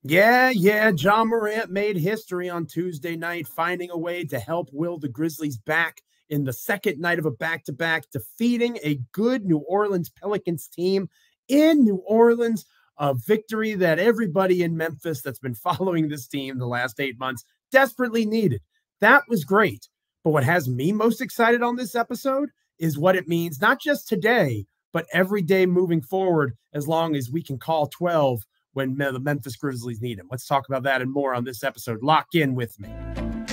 Yeah. Ja Morant made history on Tuesday night, finding a way to help will the Grizzlies back in the second night of a back-to-back, defeating a good New Orleans Pelicans team in New Orleans. A victory that everybody in Memphis that's been following this team the last 8 months desperately needed. That was great. But what has me most excited on this episode is what it means, not just today, but every day moving forward, as long as we can call 12 when the Memphis Grizzlies need him. Let's talk about that and more on this episode. Lock in with me.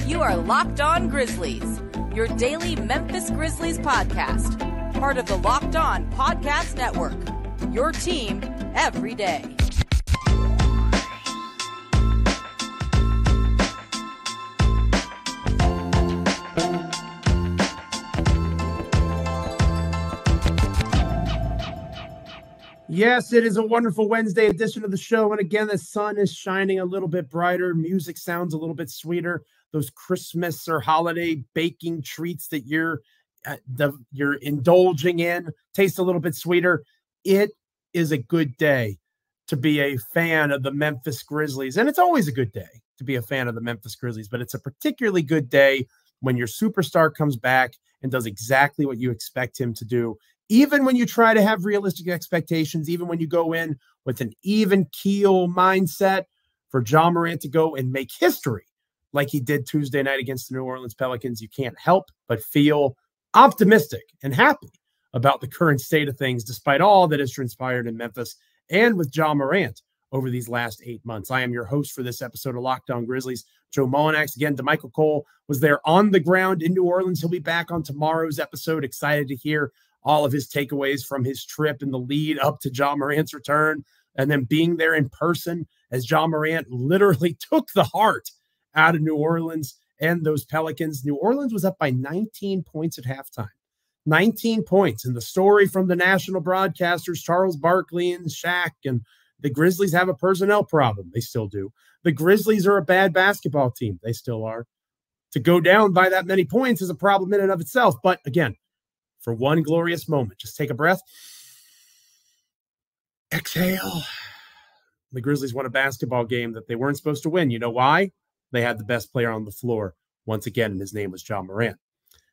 You are Locked On Grizzlies, your daily Memphis Grizzlies podcast, part of the Locked On Podcast Network, your team every day. Yes, it is a wonderful Wednesday edition of the show. And again, the sun is shining a little bit brighter. Music sounds a little bit sweeter. Those Christmas or holiday baking treats that you're indulging in taste a little bit sweeter. It is a good day to be a fan of the Memphis Grizzlies. And it's always a good day to be a fan of the Memphis Grizzlies, but it's a particularly good day when your superstar comes back and does exactly what you expect him to do. Even when you try to have realistic expectations, even when you go in with an even keel mindset, for Ja Morant to go and make history like he did Tuesday night against the New Orleans Pelicans, you can't help but feel optimistic and happy about the current state of things, despite all that has transpired in Memphis and with Ja Morant over these last 8 months. I am your host for this episode of Locked On Grizzlies, Joe Mullinax. Again, DeMichael Cole was there on the ground in New Orleans. He'll be back on tomorrow's episode. Excited to hear all of his takeaways from his trip in the lead up to Ja Morant's return, and then being there in person as Ja Morant literally took the heart out of New Orleans and those Pelicans. New Orleans was up by 19 points at halftime. 19 points. And the story from the national broadcasters, Charles Barkley and Shaq, and the Grizzlies have a personnel problem. They still do. The Grizzlies are a bad basketball team. They still are. To go down by that many points is a problem in and of itself. But again, for one glorious moment, just take a breath. Exhale. The Grizzlies won a basketball game that they weren't supposed to win. You know why? They had the best player on the floor once again, and his name was Ja Morant.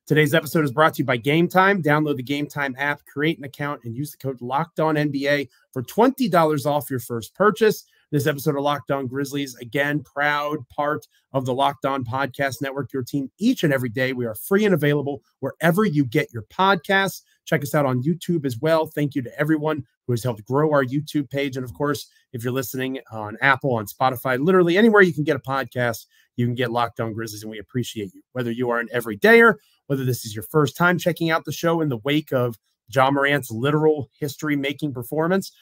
Today's episode is brought to you by Game Time. Download the Game Time app, create an account, and use the code LOCKEDONNBA for $20 off your first purchase. This episode of Locked On Grizzlies, again, proud part of the Locked On Podcast Network, your team each and every day. We are free and available wherever you get your podcasts. Check us out on YouTube as well. Thank you to everyone who has helped grow our YouTube page. And of course, if you're listening on Apple, on Spotify, literally anywhere you can get a podcast, you can get Locked On Grizzlies, and we appreciate you. Whether you are an everydayer, whether this is your first time checking out the show in the wake of Ja Morant's literal history-making performance,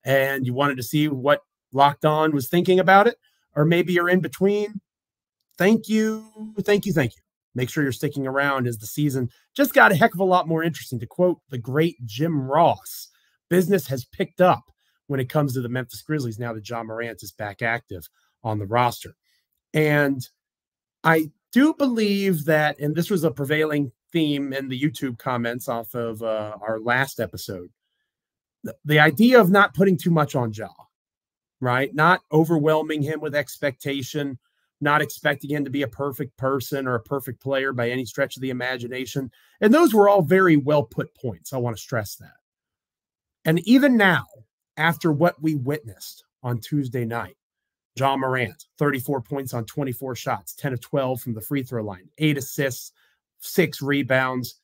and you wanted to see what Locked On was thinking about it, or maybe you're in between. Thank you. Make sure you're sticking around as the season just got a heck of a lot more interesting. To quote the great Jim Ross, business has picked up when it comes to the Memphis Grizzlies now that Ja Morant is back active on the roster. And I do believe that, and this was a prevailing theme in the YouTube comments off of our last episode, the idea of not putting too much on Ja. Right? Not overwhelming him with expectation, not expecting him to be a perfect person or a perfect player by any stretch of the imagination. And those were all very well put points. I want to stress that. And even now, after what we witnessed on Tuesday night, Ja Morant, 34 points on 24 shots, 10 of 12 from the free throw line, 8 assists, 6 rebounds,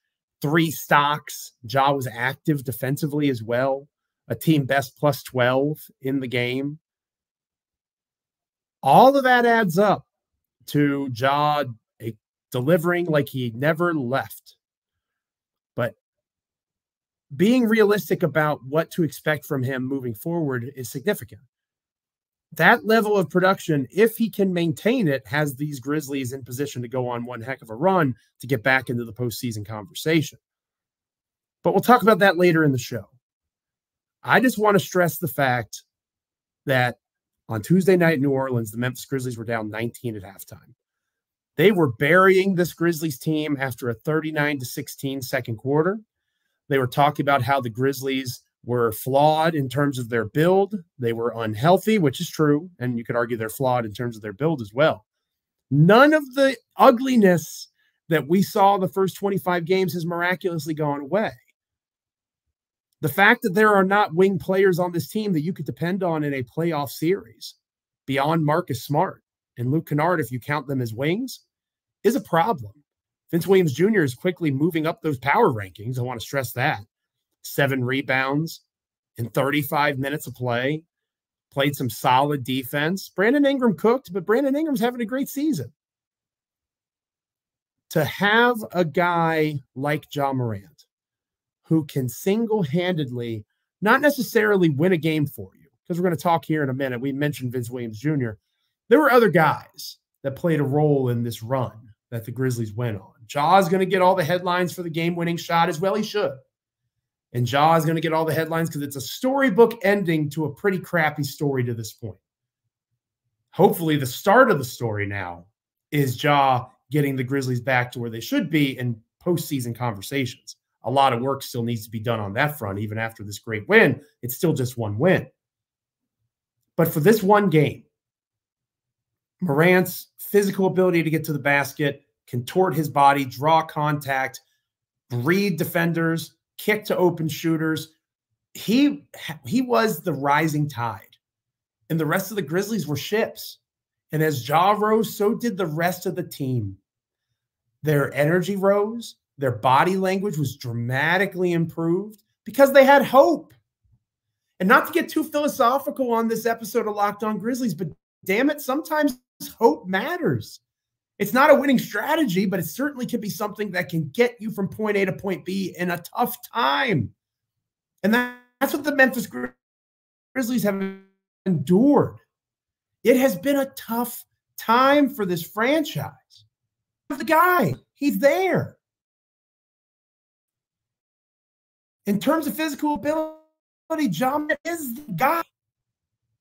3 stocks. Ja was active defensively as well. A team best plus 12 in the game. All of that adds up to Ja delivering like he never left. But being realistic about what to expect from him moving forward is significant. That level of production, if he can maintain it, has these Grizzlies in position to go on one heck of a run to get back into the postseason conversation. But we'll talk about that later in the show. I just want to stress the fact that on Tuesday night in New Orleans, the Memphis Grizzlies were down 19 at halftime. They were burying this Grizzlies team after a 39-16 second quarter. They were talking about how the Grizzlies were flawed in terms of their build. They were unhealthy, which is true. And you could argue they're flawed in terms of their build as well. None of the ugliness that we saw the first 25 games has miraculously gone away. The fact that there are not wing players on this team that you could depend on in a playoff series beyond Marcus Smart and Luke Kennard, if you count them as wings, is a problem. Vince Williams Jr. is quickly moving up those power rankings. I want to stress that. 7 rebounds in 35 minutes of play. Played some solid defense. Brandon Ingram cooked, but Brandon Ingram's having a great season. To have a guy like Ja Morant who can single-handedly not necessarily win a game for you, because we're going to talk here in a minute. We mentioned Vince Williams Jr. There were other guys that played a role in this run that the Grizzlies went on. Ja's going to get all the headlines for the game-winning shot as well. He should. And Ja is going to get all the headlines because it's a storybook ending to a pretty crappy story to this point. Hopefully the start of the story now is Ja getting the Grizzlies back to where they should be in postseason conversations. A lot of work still needs to be done on that front. Even after this great win, it's still just one win. But for this one game, Morant's physical ability to get to the basket, contort his body, draw contact, read defenders, kick to open shooters. He was the rising tide. And the rest of the Grizzlies were ships. And as Ja rose, so did the rest of the team. Their energy rose. Their body language was dramatically improved because they had hope. And not to get too philosophical on this episode of Locked On Grizzlies, but damn it, sometimes hope matters. It's not a winning strategy, but it certainly can be something that can get you from point A to point B in a tough time. And that's what the Memphis Grizzlies have endured. It has been a tough time for this franchise. The guy, he's there. In terms of physical ability, John is the guy.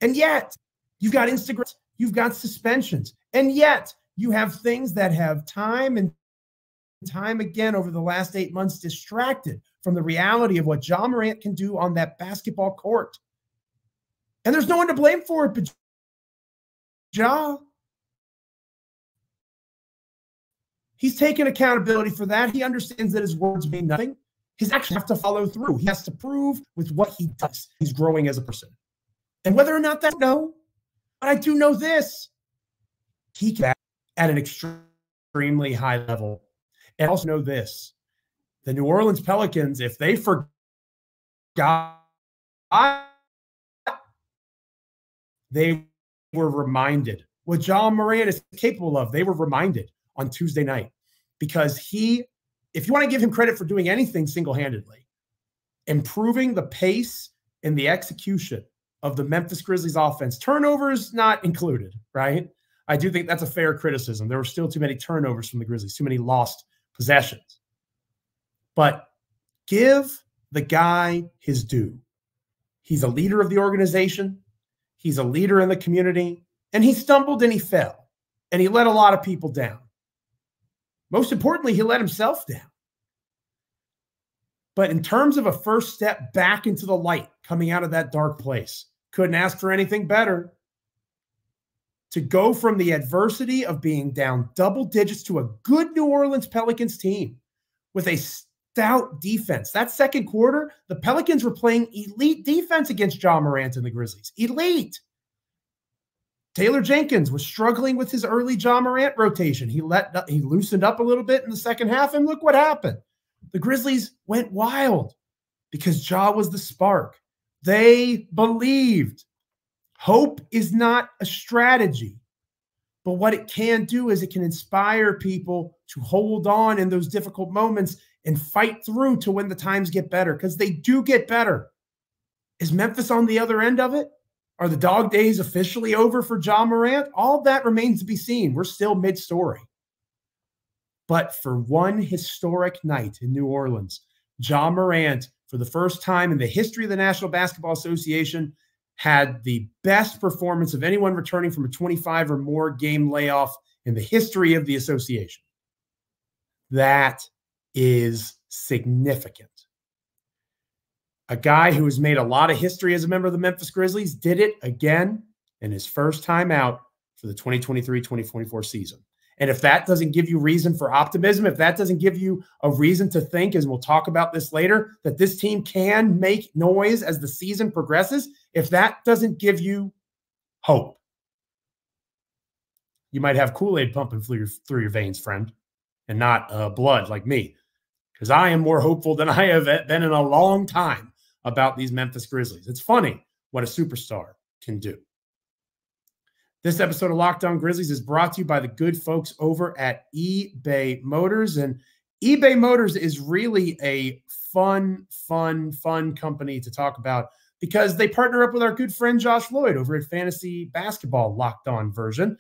And yet, you've got Instagram, you've got suspensions, and yet you have things that have time and time again over the last 8 months distracted from the reality of what Ja Morant can do on that basketball court. And there's no one to blame for it but Ja. He's taken accountability for that. He understands that his words mean nothing. His actions have to follow through. He has to prove with what he does he's growing as a person. And whether or not that, no. But I do know this. He can at an extremely high level. And also know this. The New Orleans Pelicans, if they forgot, they were reminded what Ja Morant is capable of. They were reminded on Tuesday night because if you want to give him credit for doing anything single-handedly, improving the pace and the execution of the Memphis Grizzlies offense, turnovers not included, right? I do think that's a fair criticism. There were still too many turnovers from the Grizzlies, too many lost possessions. But give the guy his due. He's a leader of the organization. He's a leader in the community. And he stumbled and he fell. And he let a lot of people down. Most importantly, he let himself down. But in terms of a first step back into the light, coming out of that dark place, couldn't ask for anything better. To go from the adversity of being down double digits to a good New Orleans Pelicans team with a stout defense. That second quarter, the Pelicans were playing elite defense against Ja Morant and the Grizzlies. Elite. Taylor Jenkins was struggling with his early Ja Morant rotation. He loosened up a little bit in the second half, and look what happened. The Grizzlies went wild because Ja was the spark. They believed. Hope is not a strategy, but what it can do is it can inspire people to hold on in those difficult moments and fight through to when the times get better, because they do get better. Is Memphis on the other end of it? Are the dog days officially over for Ja Morant? All that remains to be seen. We're still mid-story. But for one historic night in New Orleans, Ja Morant, for the first time in the history of the National Basketball Association, had the best performance of anyone returning from a 25 or more game layoff in the history of the association. That is significant. A guy who has made a lot of history as a member of the Memphis Grizzlies did it again in his first time out for the 2023-2024 season. And if that doesn't give you reason for optimism, if that doesn't give you a reason to think, as we'll talk about this later, that this team can make noise as the season progresses, if that doesn't give you hope, you might have Kool-Aid pumping through your veins, friend, and not blood like me, because I am more hopeful than I have been in a long time about these Memphis Grizzlies. It's funny what a superstar can do. This episode of Locked On Grizzlies is brought to you by the good folks over at eBay Motors. And eBay Motors is really a fun company to talk about because they partner up with our good friend Josh Lloyd over at Fantasy Basketball Locked On version.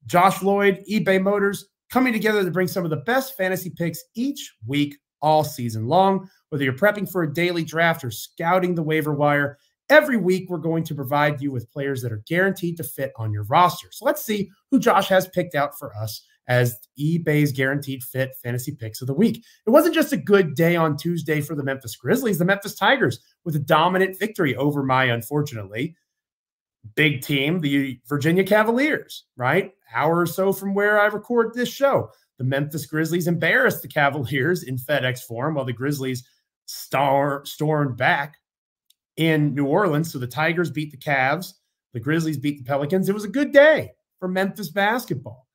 Josh Lloyd, eBay Motors, coming together to bring some of the best fantasy picks each week, all season long. Whether you're prepping for a daily draft or scouting the waiver wire, every week we're going to provide you with players that are guaranteed to fit on your roster. So let's see who Josh has picked out for us as eBay's guaranteed fit fantasy picks of the week. It wasn't just a good day on Tuesday for the Memphis Grizzlies, the Memphis Tigers with a dominant victory over my, unfortunately, big team, the Virginia Cavaliers, right? Hour or so from where I record this show. The Memphis Grizzlies embarrassed the Cavaliers in FedEx Forum while the Grizzlies stormed back in New Orleans. So the Tigers beat the Cavs. The Grizzlies beat the Pelicans. It was a good day for Memphis basketball.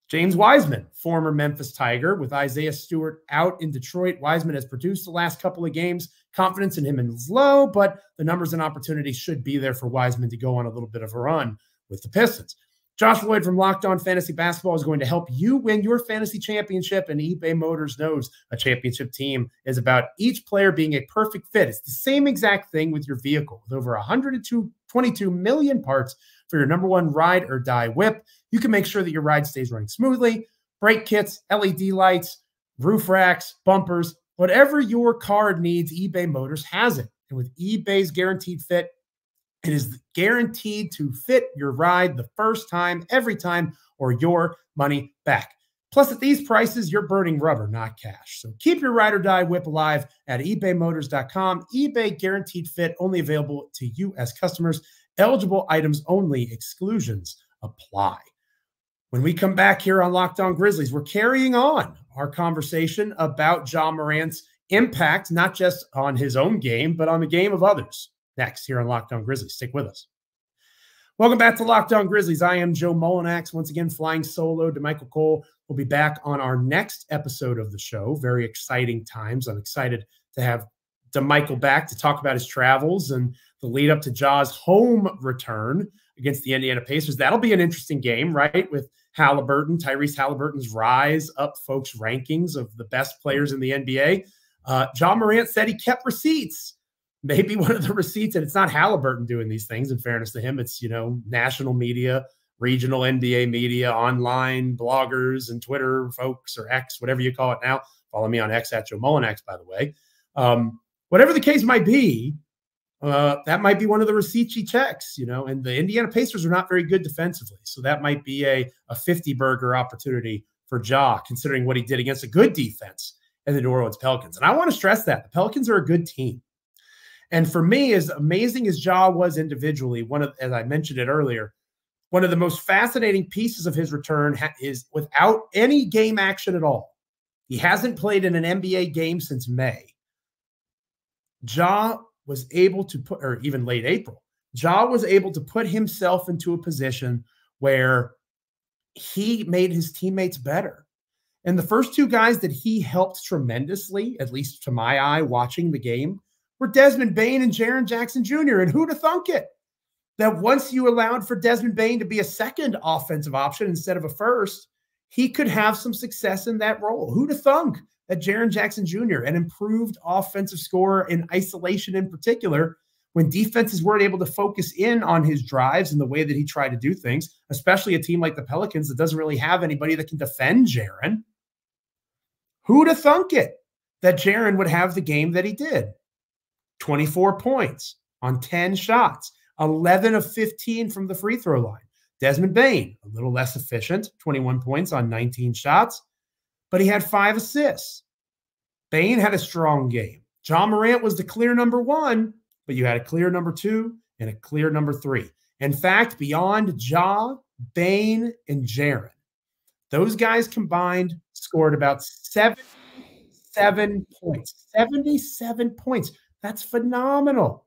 James Wiseman, former Memphis Tiger, with Isaiah Stewart out in Detroit. Wiseman has produced the last couple of games. Confidence in him is low, but the numbers and opportunities should be there for Wiseman to go on a little bit of a run with the Pistons. Josh Lloyd from Locked On Fantasy Basketball is going to help you win your fantasy championship, and eBay Motors knows a championship team is about each player being a perfect fit. It's the same exact thing with your vehicle. With over 122 million parts for your number one ride or die whip, you can make sure that your ride stays running smoothly. Brake kits, LED lights, roof racks, bumpers, whatever your car needs, eBay Motors has it. And with eBay's guaranteed fit, it is guaranteed to fit your ride the first time, every time, or your money back. Plus, at these prices, you're burning rubber, not cash. So keep your ride or die whip alive at ebaymotors.com. eBay guaranteed fit, only available to U.S. customers. Eligible items only. Exclusions apply. When we come back here on Locked On Grizzlies, we're carrying on our conversation about Ja Morant's impact, not just on his own game, but on the game of others. Next, here on Locked On Grizzlies. Stick with us. Welcome back to Locked On Grizzlies. I am Joe Mullinax, once again flying solo. DeMichael Cole will be back on our next episode of the show. Very exciting times. I'm excited to have DeMichael back to talk about his travels and the lead up to Ja's home return against the Indiana Pacers. That'll be an interesting game, right? With Halliburton, Tyrese Halliburton's rise up folks' rankings of the best players in the NBA. Ja Morant said he kept receipts. Maybe one of the receipts, and it's not Halliburton doing these things, in fairness to him. It's, national media, regional NBA media, online bloggers and Twitter folks, or X, whatever you call it now. Follow me on X at Joe Mullinax, by the way. Whatever the case might be, that might be one of the receipts he checks, and the Indiana Pacers are not very good defensively. So that might be a 50-burger opportunity for Ja, considering what he did against a good defense in the New Orleans Pelicans. And I want to stress that the Pelicans are a good team. And for me, as amazing as Ja was individually, as I mentioned it earlier, one of the most fascinating pieces of his return is without any game action at all. He hasn't played in an NBA game since May. Ja was able to put, or even late April, Ja was able to put himself into a position where he made his teammates better. And the first two guys that he helped tremendously, at least to my eye watching the game, were Desmond Bane and Jaren Jackson Jr. And who'd have thunk it? That once you allowed for Desmond Bane to be a second offensive option instead of a first, he could have some success in that role. Who'd have thunk that Jaren Jackson Jr., an improved offensive scorer in isolation in particular, when defenses weren't able to focus in on his drives and the way that he tried to do things, especially a team like the Pelicans that doesn't really have anybody that can defend Jaren. Who'd have thunk it that Jaren would have the game that he did? 24 points on 10 shots, 11 of 15 from the free throw line. Desmond Bane, a little less efficient, 21 points on 19 shots, but he had 5 assists. Bane had a strong game. Ja Morant was the clear number 1, but you had a clear number 2 and a clear number 3. In fact, beyond Ja, Bane, and Jaren, those guys combined scored about 77 points. 77 points. That's phenomenal.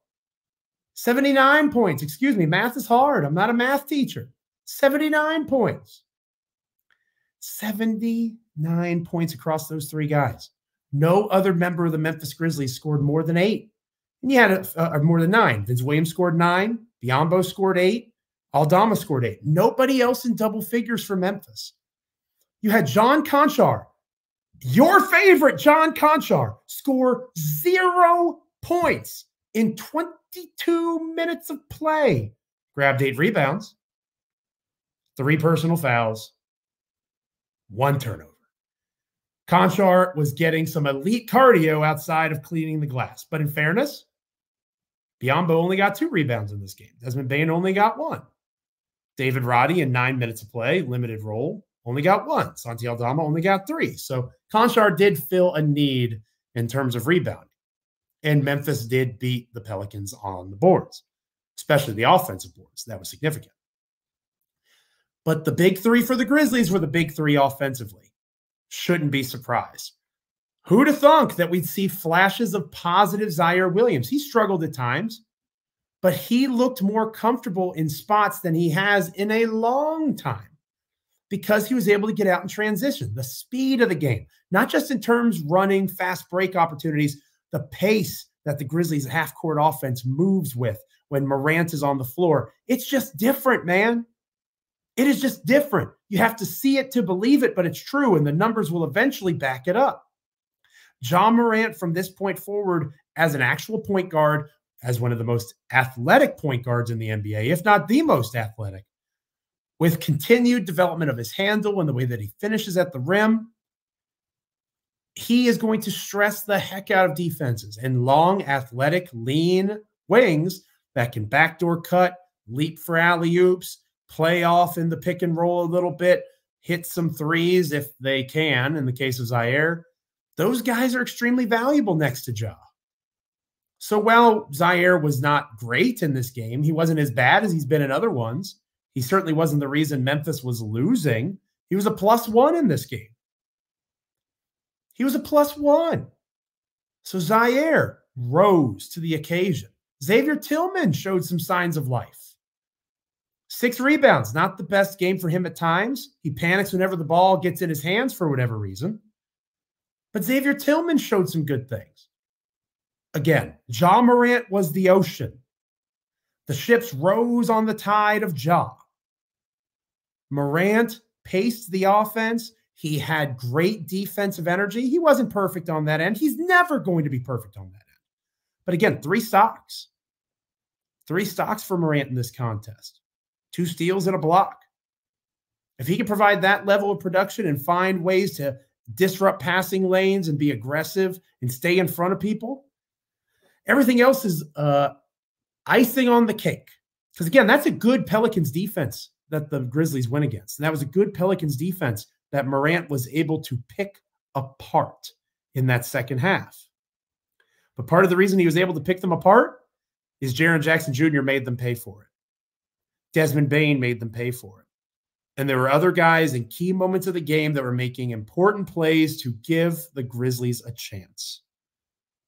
79 points. Excuse me. Math is hard. I'm not a math teacher. 79 points. 79 points across those 3 guys. No other member of the Memphis Grizzlies scored more than 8. And you had more than 9. Vince Williams scored 9. Biyombo scored 8. Aldama scored 8. Nobody else in double figures for Memphis. You had John Conchar, your favorite John Conchar, score 0 points in 22 minutes of play. Grabbed 8 rebounds, 3 personal fouls, 1 turnover. Conchar was getting some elite cardio outside of cleaning the glass. But in fairness, Biyombo only got 2 rebounds in this game. Desmond Bane only got 1. David Roddy, in 9 minutes of play, limited role, only got 1. Santi Aldama only got 3. So Conchar did fill a need in terms of rebounding. And Memphis did beat the Pelicans on the boards, especially the offensive boards. That was significant. But the big 3 for the Grizzlies were the big 3 offensively. Shouldn't be surprised. Who'd have thunk that we'd see flashes of positive Zaire Williams? He struggled at times, but he looked more comfortable in spots than he has in a long time because he was able to get out in transition. The speed of the game, not just in terms running fast break opportunities, the pace that the Grizzlies half-court offense moves with when Morant is on the floor. It's just different, man. It is just different. You have to see it to believe it, but it's true, and the numbers will eventually back it up. Ja Morant, from this point forward, as an actual point guard, as one of the most athletic point guards in the NBA, if not the most athletic, with continued development of his handle and the way that he finishes at the rim, he is going to stress the heck out of defenses and long, athletic, lean wings that can backdoor cut, leap for alley-oops, play off in the pick and roll a little bit, hit some threes if they can, in the case of Zaire. Those guys are extremely valuable next to Ja. So while Zaire was not great in this game, he wasn't as bad as he's been in other ones. He certainly wasn't the reason Memphis was losing. He was a +1 in this game. He was a +1. So Zaire rose to the occasion. Xavier Tillman showed some signs of life. 6 rebounds, not the best game for him at times. He panics whenever the ball gets in his hands for whatever reason. But Xavier Tillman showed some good things. Again, Ja Morant was the ocean. The ships rose on the tide of Ja. Morant paced the offense. He had great defensive energy. He wasn't perfect on that end. He's never going to be perfect on that end. But again, 3 stocks. 3 stocks for Morant in this contest. 2 steals and a block. If he can provide that level of production and find ways to disrupt passing lanes and be aggressive and stay in front of people, everything else is icing on the cake. Because again, that's a good Pelicans defense that the Grizzlies went against. And that was a good Pelicans defense that Morant was able to pick apart in that second half. But part of the reason he was able to pick them apart is Jaren Jackson Jr. made them pay for it. Desmond Bane made them pay for it. And there were other guys in key moments of the game that were making important plays to give the Grizzlies a chance.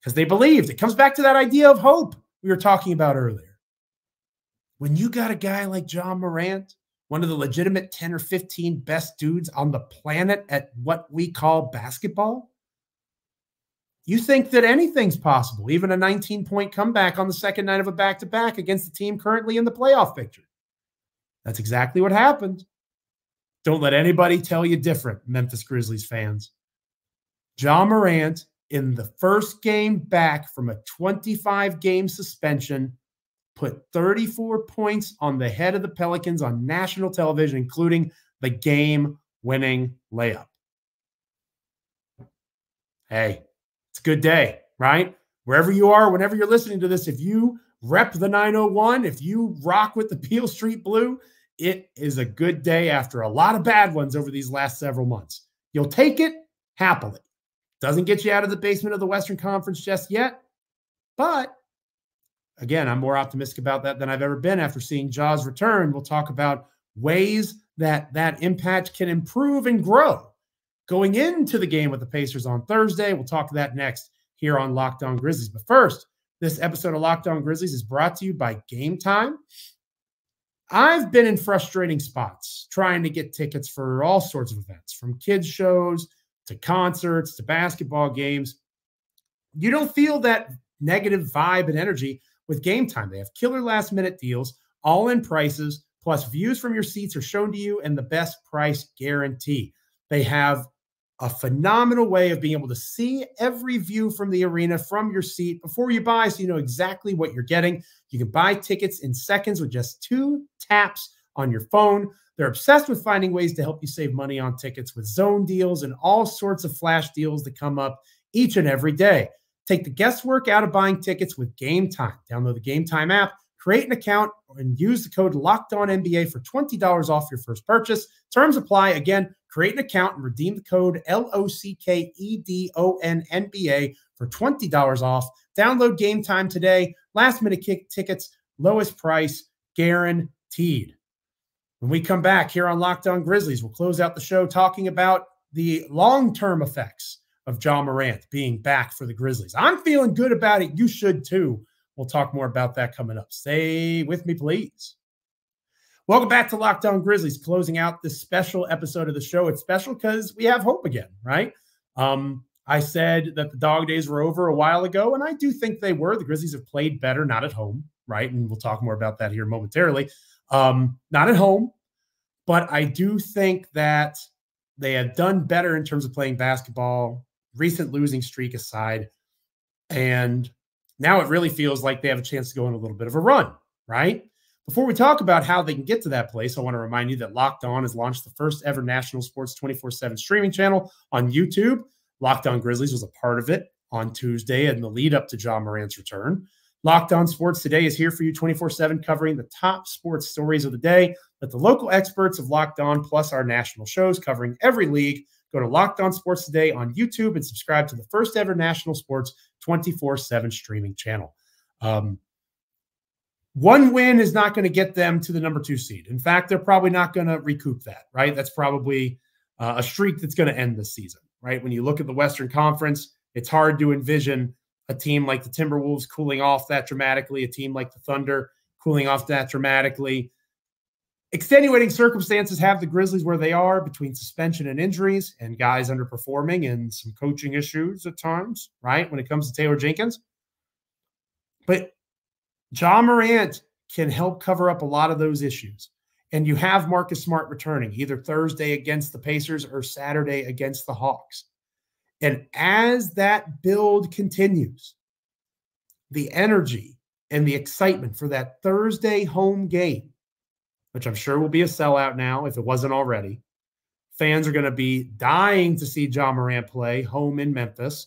Because they believed. It comes back to that idea of hope we were talking about earlier. When you got a guy like Ja Morant, one of the legitimate 10 or 15 best dudes on the planet at what we call basketball, you think that anything's possible, even a 19-point comeback on the second night of a back-to-back against the team currently in the playoff picture. That's exactly what happened. Don't let anybody tell you different, Memphis Grizzlies fans. Ja Morant, in the first game back from a 25-game suspension, put 34 points on the head of the Pelicans on national television, including the game-winning layup. Hey, it's a good day, right? Wherever you are, whenever you're listening to this, if you rep the 901, if you rock with the Beale Street Blue, it is a good day after a lot of bad ones over these last several months. You'll take it happily. Doesn't get you out of the basement of the Western Conference just yet, But again, I'm more optimistic about that than I've ever been after seeing Ja's return. We'll talk about ways that that impact can improve and grow going into the game with the Pacers on Thursday. We'll talk that next here on Locked On Grizzlies. But first, this episode of Locked On Grizzlies is brought to you by Game Time. I've been in frustrating spots trying to get tickets for all sorts of events, from kids shows to concerts to basketball games. You don't feel that negative vibe and energy with Game Time. They have killer last-minute deals, all-in prices, plus views from your seats are shown to you and the best price guarantee. They have a phenomenal way of being able to see every view from the arena from your seat before you buy, so you know exactly what you're getting. You can buy tickets in seconds with just 2 taps on your phone. They're obsessed with finding ways to help you save money on tickets with zone deals and all sorts of flash deals that come up each and every day. Take the guesswork out of buying tickets with Game Time. Download the Game Time app, create an account, and use the code LOCKEDONNBA for $20 off your first purchase. Terms apply. Again, create an account and redeem the code LOCKEDONNBA for $20 off. Download Game Time today. Last-minute tickets, lowest price, guaranteed. When we come back here on Locked On Grizzlies, we'll close out the show talking about the long-term effects of Ja Morant being back for the Grizzlies. I'm feeling good about it. You should too. We'll talk more about that coming up. Stay with me, please. Welcome back to Locked On Grizzlies, closing out this special episode of the show. It's special because we have hope again, right? I said that the dog days were over a while ago, and I do think they were. The Grizzlies have played better, not at home, right? And we'll talk more about that here momentarily. Not at home, but I do think that they have done better in terms of playing basketball, recent losing streak aside, and now it really feels like they have a chance to go on a little bit of a run, right? Before we talk about how they can get to that place, I want to remind you that Locked On has launched the first ever national sports 24/7 streaming channel on YouTube. Locked On Grizzlies was a part of it on Tuesday in the lead up to Ja Morant's return. Locked On Sports Today is here for you 24/7, covering the top sports stories of the day that the local experts of Locked On, plus our national shows covering every league. Go to Locked On Sports Today on YouTube and subscribe to the first ever national sports 24/7 streaming channel. One win is not going to get them to the number 2 seed. In fact, they're probably not going to recoup that, right? That's probably a streak that's going to end this season, right? When you look at the Western Conference, it's hard to envision a team like the Timberwolves cooling off that dramatically, a team like the Thunder cooling off that dramatically. Extenuating circumstances have the Grizzlies where they are between suspension and injuries and guys underperforming and some coaching issues at times, right, when it comes to Taylor Jenkins. But Ja Morant can help cover up a lot of those issues. And you have Marcus Smart returning either Thursday against the Pacers or Saturday against the Hawks. And as that build continues, the energy and the excitement for that Thursday home game, which I'm sure will be a sellout now if it wasn't already. Fans are going to be dying to see Ja Morant play home in Memphis,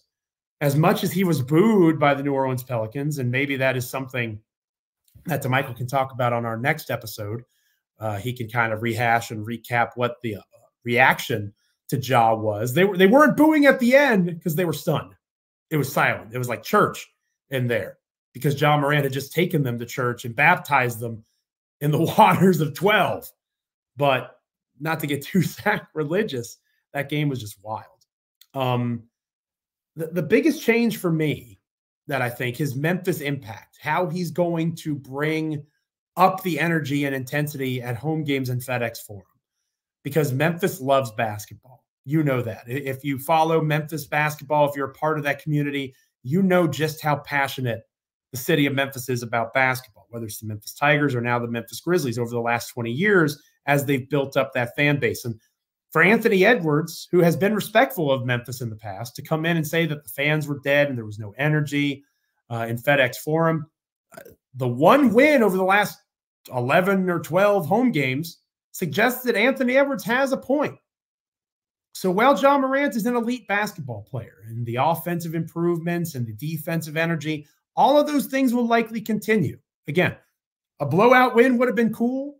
as much as he was booed by the New Orleans Pelicans. And maybe that is something that DeMichael can talk about on our next episode. He can kind of rehash and recap what the reaction to Ja was. They weren't booing at the end because they were stunned. It was silent. It was like church in there because Ja Morant had just taken them to church and baptized them in the waters of 12. But not to get too sacrilegious, that game was just wild. The biggest change for me that I think his Memphis impact, how he's going to bring up the energy and intensity at home games in FedEx Forum, because Memphis loves basketball. You know that. If you follow Memphis basketball, if you're a part of that community, you know just how passionate the city of Memphis is about basketball, whether it's the Memphis Tigers or now the Memphis Grizzlies over the last 20 years as they've built up that fan base. And for Anthony Edwards, who has been respectful of Memphis in the past, to come in and say that the fans were dead and there was no energy in FedEx Forum, the one win over the last 11 or 12 home games suggests that Anthony Edwards has a point. So while Ja Morant is an elite basketball player and the offensive improvements and the defensive energy, all of those things will likely continue. Again, a blowout win would have been cool,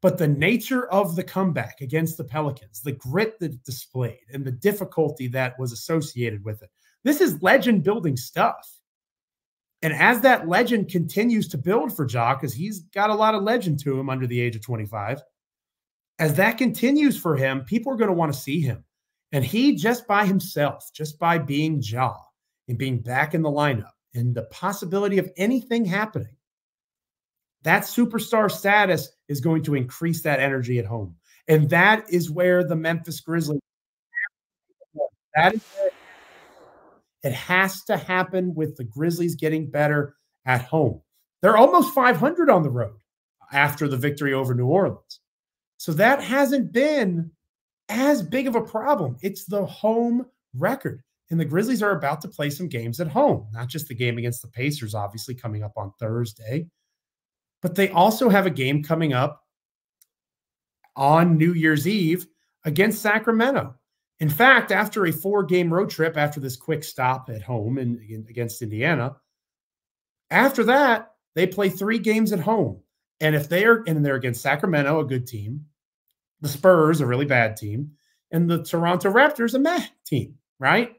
but the nature of the comeback against the Pelicans, the grit that it displayed, and the difficulty that was associated with it, this is legend-building stuff. And as that legend continues to build for Ja, because he's got a lot of legend to him under the age of 25, as that continues for him, people are going to want to see him. And he, just by himself, just by being Ja and being back in the lineup and the possibility of anything happening, that superstar status is going to increase that energy at home. And that is where the Memphis Grizzlies, that is where it has to happen with the Grizzlies getting better at home. They're almost 500 on the road after the victory over New Orleans. So that hasn't been as big of a problem. It's the home record. And the Grizzlies are about to play some games at home, not just the game against the Pacers, obviously, coming up on Thursday, but they also have a game coming up on New Year's Eve against Sacramento. In fact, after a 4-game road trip, after this quick stop at home against Indiana, after that, they play 3 games at home. And if they're against Sacramento, a good team, the Spurs, a really bad team, and the Toronto Raptors, a meh team, right?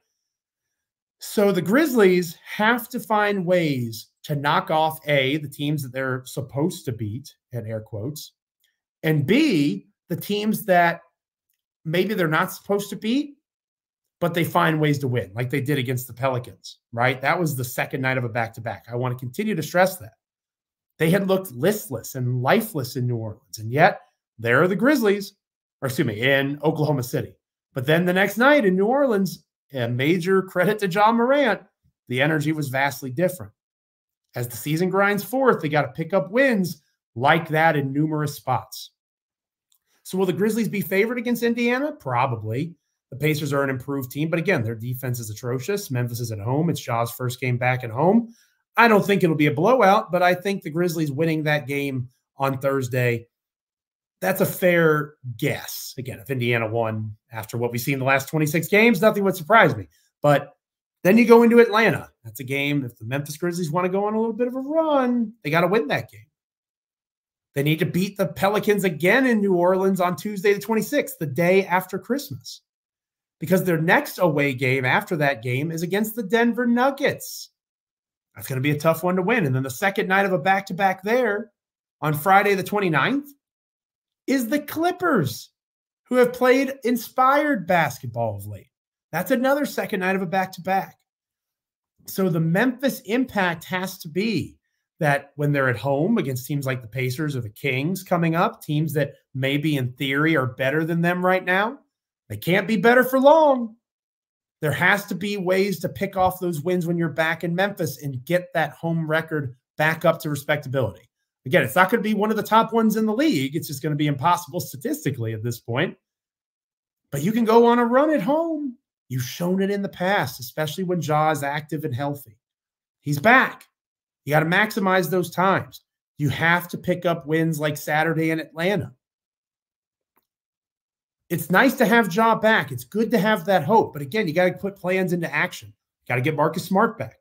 So the Grizzlies have to find ways to knock off A, the teams that they're supposed to beat, in air quotes, and B, the teams that maybe they're not supposed to beat, but they find ways to win, like they did against the Pelicans, right? That was the second night of a back-to-back. I want to continue to stress that. They had looked listless and lifeless in New Orleans, and yet there are the Grizzlies, in Oklahoma City. But then the next night in New Orleans, a major credit to Ja Morant, the energy was vastly different. As the season grinds forth, they got to pick up wins like that in numerous spots. So will the Grizzlies be favored against Indiana? Probably. The Pacers are an improved team, but again, their defense is atrocious. Memphis is at home. It's Ja's first game back at home. I don't think it'll be a blowout, but I think the Grizzlies winning that game on Thursday, that's a fair guess. Again, if Indiana won after what we've seen in the last 26 games, nothing would surprise me. But then you go into Atlanta. That's a game. If the Memphis Grizzlies want to go on a little bit of a run, they got to win that game. They need to beat the Pelicans again in New Orleans on Tuesday the 26th, the day after Christmas, because their next away game after that game is against the Denver Nuggets. That's going to be a tough one to win. And then the second night of a back-to-back there on Friday the 29th is the Clippers, who have played inspired basketball of late. That's another second night of a back-to-back. So the Memphis impact has to be that when they're at home against teams like the Pacers or the Kings coming up, teams that maybe in theory are better than them right now, they can't be better for long. There has to be ways to pick off those wins when you're back in Memphis and get that home record back up to respectability. Again, it's not going to be one of the top ones in the league. It's just going to be impossible statistically at this point. But you can go on a run at home. You've shown it in the past, especially when Ja is active and healthy. He's back. You got to maximize those times. You have to pick up wins like Saturday in Atlanta. It's nice to have Ja back. It's good to have that hope. But again, you got to put plans into action. You got to get Marcus Smart back.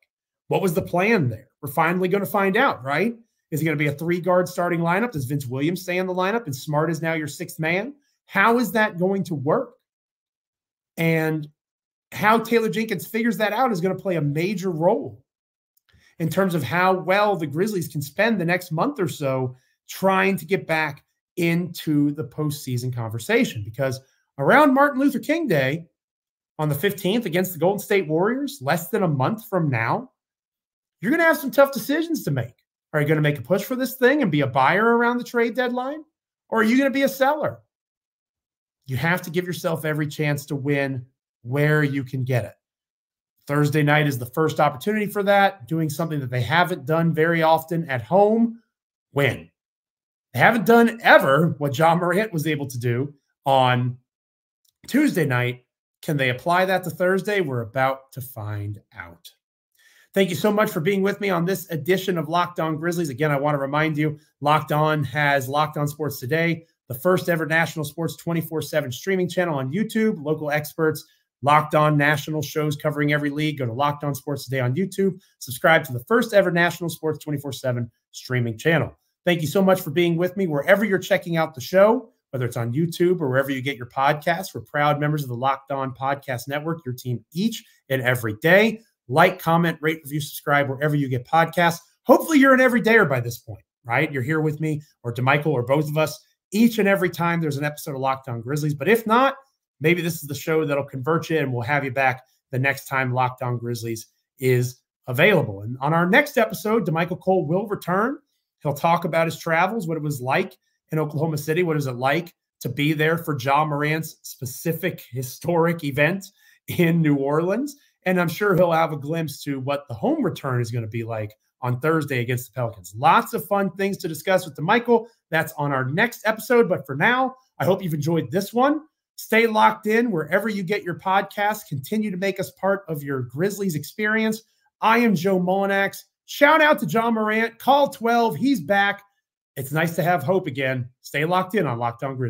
What was the plan there? We're finally going to find out, right? Is it going to be a 3-guard starting lineup? Does Vince Williams stay in the lineup and Smart is now your 6th man? How is that going to work? And how Taylor Jenkins figures that out is going to play a major role in terms of how well the Grizzlies can spend the next month or so trying to get back into the postseason conversation. Because around Martin Luther King Day on the 15th against the Golden State Warriors, less than a month from now, you're going to have some tough decisions to make. Are you going to make a push for this thing and be a buyer around the trade deadline? Or are you going to be a seller? You have to give yourself every chance to win where you can get it. Thursday night is the first opportunity for that, doing something that they haven't done very often at home, win. They haven't done ever what Ja Morant was able to do on Tuesday night. Can they apply that to Thursday? We're about to find out. Thank you so much for being with me on this edition of Locked On Grizzlies. Again, I want to remind you, Locked On has Locked On Sports Today, the first ever national sports 24/7 streaming channel on YouTube, local experts, Locked On national shows covering every league. Go to Locked On Sports Today on YouTube. Subscribe to the first ever national sports 24/7 streaming channel. Thank you so much for being with me wherever you're checking out the show, whether it's on YouTube or wherever you get your podcasts. We're proud members of the Locked On Podcast Network, your team each and every day. Like, comment, rate, review, subscribe wherever you get podcasts. Hopefully you're an everydayer by this point, right? You're here with me or DeMichael or both of us each and every time there's an episode of Locked On Grizzlies. But if not, maybe this is the show that'll convert you and we'll have you back the next time Locked On Grizzlies is available. And on our next episode, DeMichael Cole will return. He'll talk about his travels, what it was like in Oklahoma City. What is it like to be there for Ja Morant's specific historic event in New Orleans? And I'm sure he'll have a glimpse to what the home return is going to be like on Thursday against the Pelicans. Lots of fun things to discuss with DeMichael. That's on our next episode. But for now, I hope you've enjoyed this one. Stay locked in wherever you get your podcasts. Continue to make us part of your Grizzlies experience. I am Joe Mullinax. Shout out to Ja Morant. Call 12. He's back. It's nice to have hope again. Stay locked in on Locked On Grizzlies.